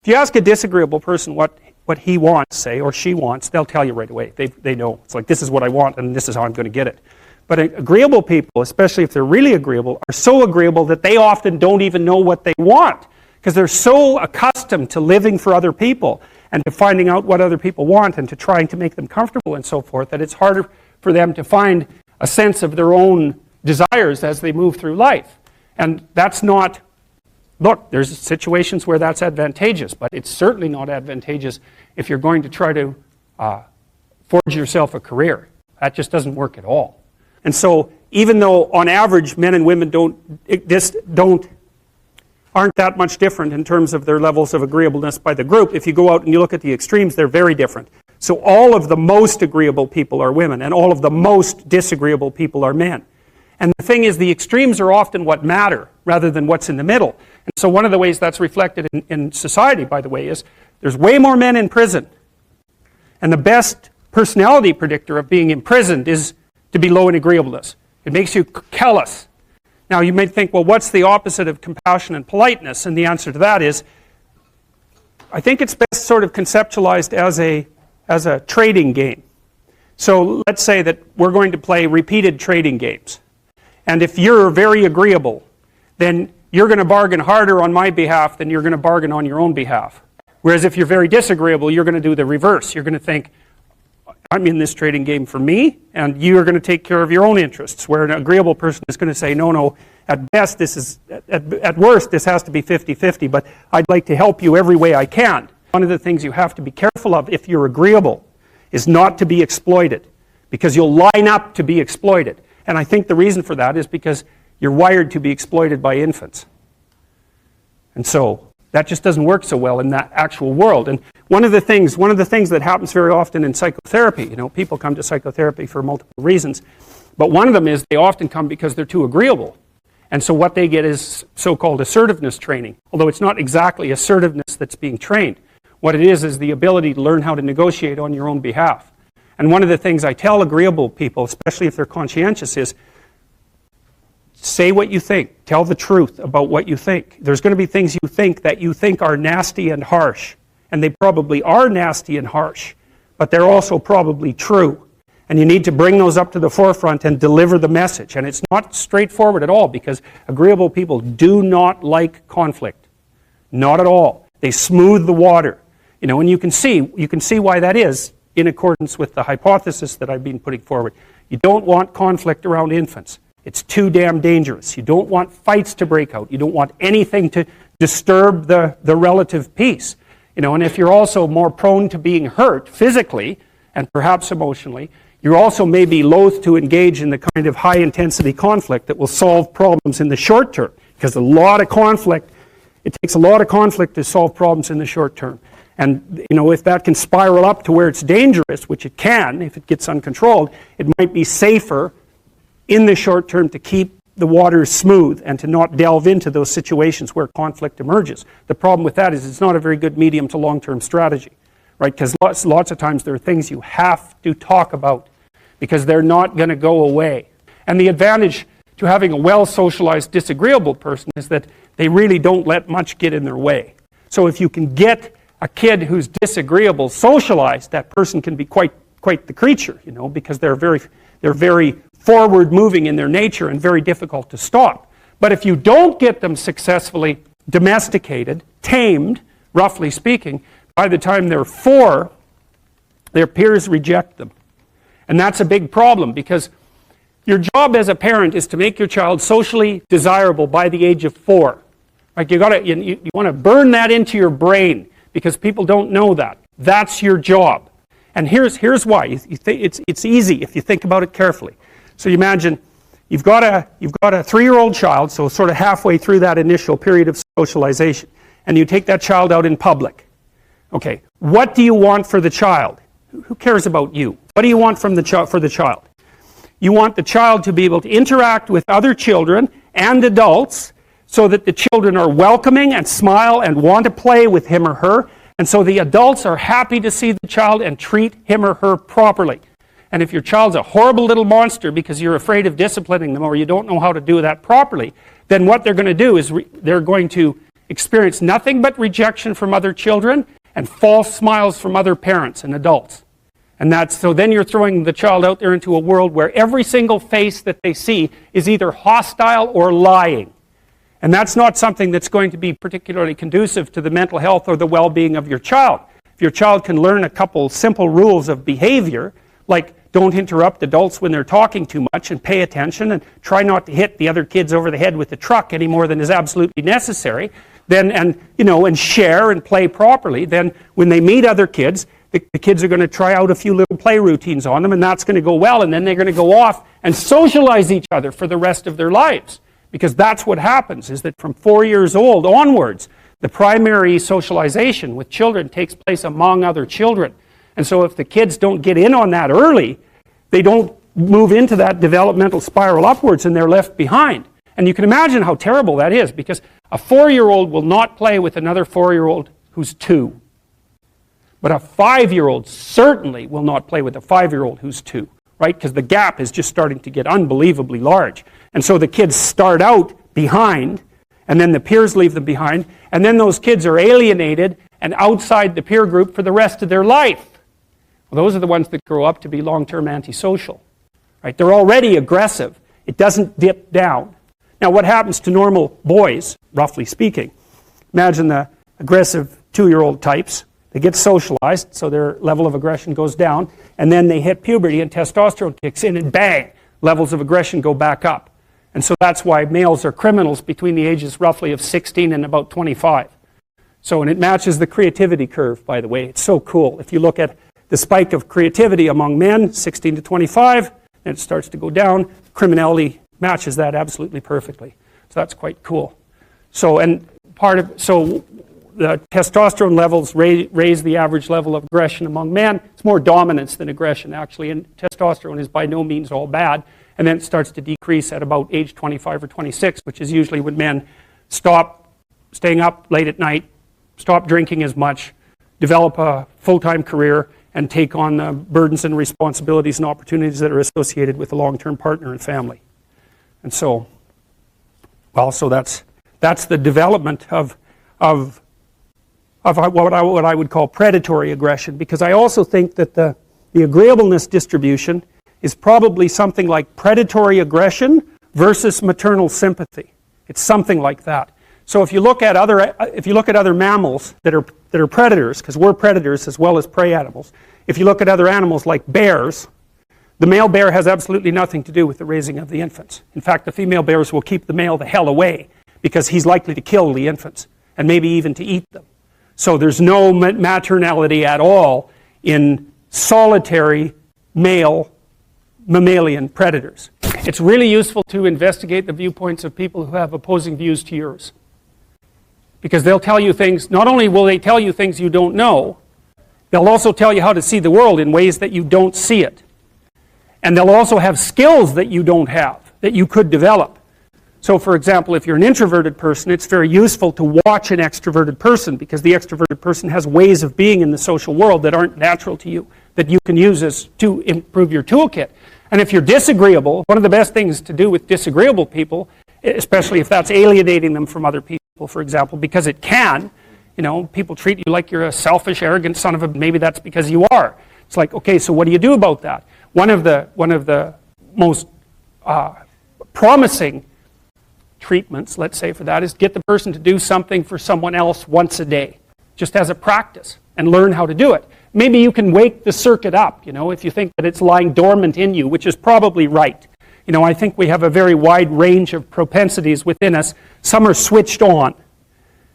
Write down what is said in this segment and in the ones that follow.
If you ask a disagreeable person what he wants, say, or she wants, they'll tell you right away. They know. It's like, this is what I want, and this is how I'm going to get it. But agreeable people, especially if they're really agreeable, are so agreeable that they often don't even know what they want, because they're so accustomed to living for other people and to finding out what other people want and to trying to make them comfortable and so forth, that it's harder for them to find a sense of their own desires as they move through life. And that's not, look, there's situations where that's advantageous, but it's certainly not advantageous if you're going to try to forge yourself a career. That just doesn't work at all. And so, even though on average men and women aren't that much different in terms of their levels of agreeableness by the group, if you go out and you look at the extremes, they're very different. So all of the most agreeable people are women, and all of the most disagreeable people are men. And the thing is, the extremes are often what matter, rather than what's in the middle. And so one of the ways that's reflected in society, by the way, is there's way more men in prison. And the best personality predictor of being imprisoned is to be low in agreeableness. It makes you callous. Now you may think, well, what's the opposite of compassion and politeness? And the answer to that is, I think it's best sort of conceptualized as a trading game. So let's say that we're going to play repeated trading games. And if you're very agreeable, then you're going to bargain harder on my behalf than you're going to bargain on your own behalf. Whereas if you're very disagreeable, you're going to do the reverse. You're going to think, I'm in this trading game for me, and you're going to take care of your own interests, where an agreeable person is going to say, no, at best, at worst, this has to be 50-50, but I'd like to help you every way I can. One of the things you have to be careful of if you're agreeable is not to be exploited, because you'll line up to be exploited. And I think the reason for that is because you're wired to be exploited by infants. And so that just doesn't work so well in that actual world. And one of the things that happens very often in psychotherapy, people come to psychotherapy for multiple reasons, but one of them is they often come because they're too agreeable. And so what they get is so-called assertiveness training, although it's not exactly assertiveness that's being trained. What it is the ability to learn how to negotiate on your own behalf. And one of the things I tell agreeable people, especially if they're conscientious, is say what you think. Tell the truth about what you think. There's going to be things you think are nasty and harsh. And they probably are nasty and harsh. But they're also probably true. And you need to bring those up to the forefront and deliver the message. And it's not straightforward at all, because agreeable people do not like conflict. Not at all. They smooth the water. And you can see why that is in accordance with the hypothesis that I've been putting forward. You don't want conflict around infants. It's too damn dangerous. You don't want fights to break out. You don't want anything to disturb the relative peace. And if you're also more prone to being hurt physically and perhaps emotionally, you're also maybe loath to engage in the kind of high-intensity conflict that will solve problems in the short term, because it takes a lot of conflict to solve problems in the short term. And if that can spiral up to where it's dangerous, which it can if it gets uncontrolled, it might be safer in the short term to keep the waters smooth and to not delve into those situations where conflict emerges. The problem with that is it's not a very good medium to long-term strategy, right? Because lots of times there are things you have to talk about because they're not going to go away. And the advantage to having a well-socialized disagreeable person is that they really don't let much get in their way. So if you can get a kid who's disagreeable socialized, that person can be quite the creature, because they're very forward-moving in their nature and very difficult to stop. But if you don't get them successfully domesticated, tamed, roughly speaking, by the time they're 4, their peers reject them. And that's a big problem, because your job as a parent is to make your child socially desirable by the age of 4. Like you want to burn that into your brain, because people don't know that. That's your job. And here's why. It's easy if you think about it carefully. So you imagine you've got a 3-year-old child, so sort of halfway through that initial period of socialization, and you take that child out in public. Okay, what do you want for the child? Who cares about you? What do you want for the child? You want the child to be able to interact with other children and adults so that the children are welcoming and smile and want to play with him or her, and so the adults are happy to see the child and treat him or her properly. And if your child's a horrible little monster because you're afraid of disciplining them or you don't know how to do that properly, then what they're going to do is they're going to experience nothing but rejection from other children and false smiles from other parents and adults. And so then you're throwing the child out there into a world where every single face that they see is either hostile or lying. And that's not something that's going to be particularly conducive to the mental health or the well-being of your child. If your child can learn a couple simple rules of behavior, like don't interrupt adults when they're talking too much and pay attention and try not to hit the other kids over the head with the truck any more than is absolutely necessary, then and share and play properly, then when they meet other kids, the kids are going to try out a few little play routines on them, and that's going to go well, and then they're going to go off and socialize each other for the rest of their lives. Because that's what happens, is that from 4 years old onwards, the primary socialization with children takes place among other children. And so if the kids don't get in on that early, they don't move into that developmental spiral upwards and they're left behind. And you can imagine how terrible that is, because a 4-year-old will not play with another 4-year-old who's 2. But a 5-year-old certainly will not play with a 5-year-old who's 2, right? Because the gap is just starting to get unbelievably large. And so the kids start out behind, and then the peers leave them behind, and then those kids are alienated and outside the peer group for the rest of their life. Well, those are the ones that grow up to be long-term antisocial, right? They're already aggressive. It doesn't dip down. Now, what happens to normal boys, roughly speaking? Imagine the aggressive 2-year-old types. They get socialized, so their level of aggression goes down, and then they hit puberty and testosterone kicks in, and bang, levels of aggression go back up. And so that's why males are criminals between the ages roughly of 16 and about 25. So, and it matches the creativity curve, by the way. It's so cool. If you look at the spike of creativity among men, 16 to 25, and it starts to go down, criminality matches that absolutely perfectly. So that's quite cool. So, and so the testosterone levels raise the average level of aggression among men. It's more dominance than aggression, actually, and testosterone is by no means all bad. And then it starts to decrease at about age 25 or 26, which is usually when men stop staying up late at night, stop drinking as much, develop a full-time career, and take on the burdens and responsibilities and opportunities that are associated with a long-term partner and family. And so, well, so that's the development of what I would call predatory aggression, because I also think that the agreeableness distribution is probably something like predatory aggression versus maternal sympathy. It's something like that. So if you look at other mammals that are predators, because we're predators as well as prey animals, if you look at other animals like bears, the male bear has absolutely nothing to do with the raising of the infants. In fact, the female bears will keep the male the hell away because he's likely to kill the infants and maybe even to eat them. So there's no maternality at all in solitary male mammalian predators. It's really useful to investigate the viewpoints of people who have opposing views to yours. Because they'll tell you things, not only will they tell you things you don't know, they'll also tell you how to see the world in ways that you don't see it. And they'll also have skills that you don't have, that you could develop. So for example, if you're an introverted person, it's very useful to watch an extroverted person, because the extroverted person has ways of being in the social world that aren't natural to you, that you can use to improve your toolkit. And if you're disagreeable, one of the best things to do with disagreeable people, especially if that's alienating them from other people, for example, because it can, people treat you like you're a selfish, arrogant son of a, maybe that's because you are. It's like, okay, so what do you do about that? One of the most promising treatments, let's say, for that is get the person to do something for someone else once a day, just as a practice, and learn how to do it. Maybe you can wake the circuit up, if you think that it's lying dormant in you, which is probably right. I think we have a very wide range of propensities within us. Some are switched on,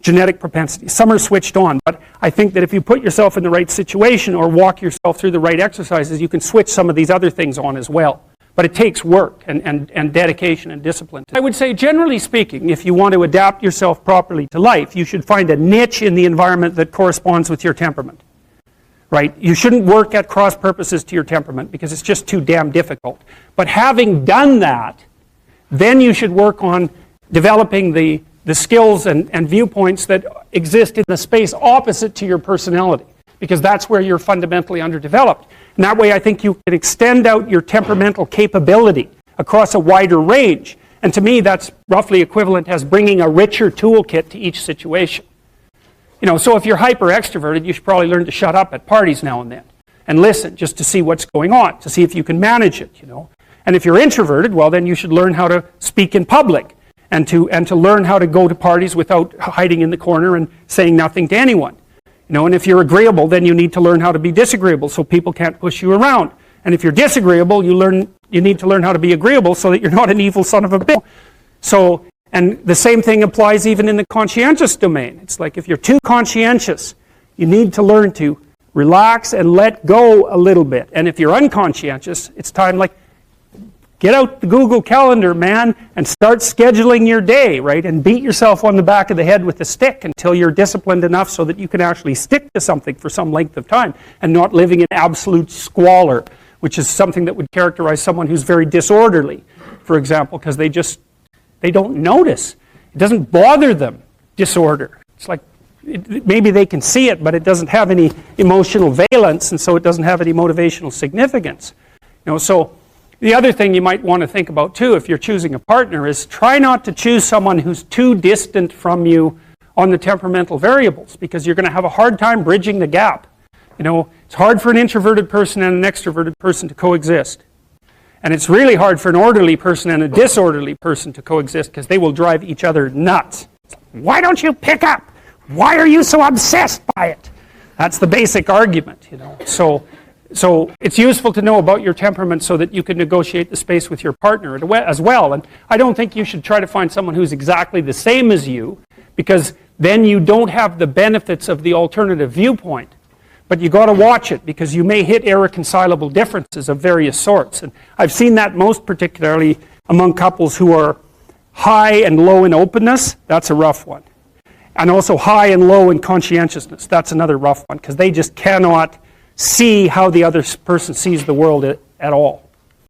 genetic propensities. Some are switched on, but I think that if you put yourself in the right situation or walk yourself through the right exercises, you can switch some of these other things on as well. But it takes work and dedication and discipline. I would say, generally speaking, if you want to adapt yourself properly to life, you should find a niche in the environment that corresponds with your temperament. Right? You shouldn't work at cross purposes to your temperament because it's just too damn difficult. But having done that, then you should work on developing the skills and viewpoints that exist in the space opposite to your personality, because that's where you're fundamentally underdeveloped. And that way I think you can extend out your temperamental capability across a wider range And to me, that's roughly equivalent as bringing a richer toolkit to each situation. You know, so if you're hyper extroverted, you should probably learn to shut up at parties now and then and listen just to see what's going on, to see if you can manage it, you know. And if you're introverted, well, then you should learn how to speak in public and to learn how to go to parties without hiding in the corner and saying nothing to anyone. You know, and if you're agreeable, then you need to learn how to be disagreeable so people can't push you around. And if you're disagreeable, you need to learn how to be agreeable so that you're not an evil son of a bitch. So, and the same thing applies even in the conscientious domain. It's like if you're too conscientious, you need to learn to relax and let go a little bit. And if you're unconscientious, it's time like, get out the Google Calendar, man, and start scheduling your day, right? And beat yourself on the back of the head with a stick until you're disciplined enough so that you can actually stick to something for some length of time and not living in absolute squalor, which is something that would characterize someone who's very disorderly, for example, because they don't notice. It doesn't bother them, disorder. It's like, maybe they can see it, but it doesn't have any emotional valence, and so it doesn't have any motivational significance. You know, so the other thing you might want to think about too, if you're choosing a partner, is try not to choose someone who's too distant from you on the temperamental variables, because you're going to have a hard time bridging the gap. You know, it's hard for an introverted person and an extroverted person to coexist. And it's really hard for an orderly person and a disorderly person to coexist, because they will drive each other nuts. Why don't you pick up? Why are you so obsessed by it? That's the basic argument, you know. So it's useful to know about your temperament so that you can negotiate the space with your partner as well. And I don't think you should try to find someone who's exactly the same as you, because then you don't have the benefits of the alternative viewpoint. But you got to watch it, because you may hit irreconcilable differences of various sorts. And I've seen that most particularly among couples who are high and low in openness. That's a rough one. And also high and low in conscientiousness. That's another rough one, because they just cannot see how the other person sees the world at all.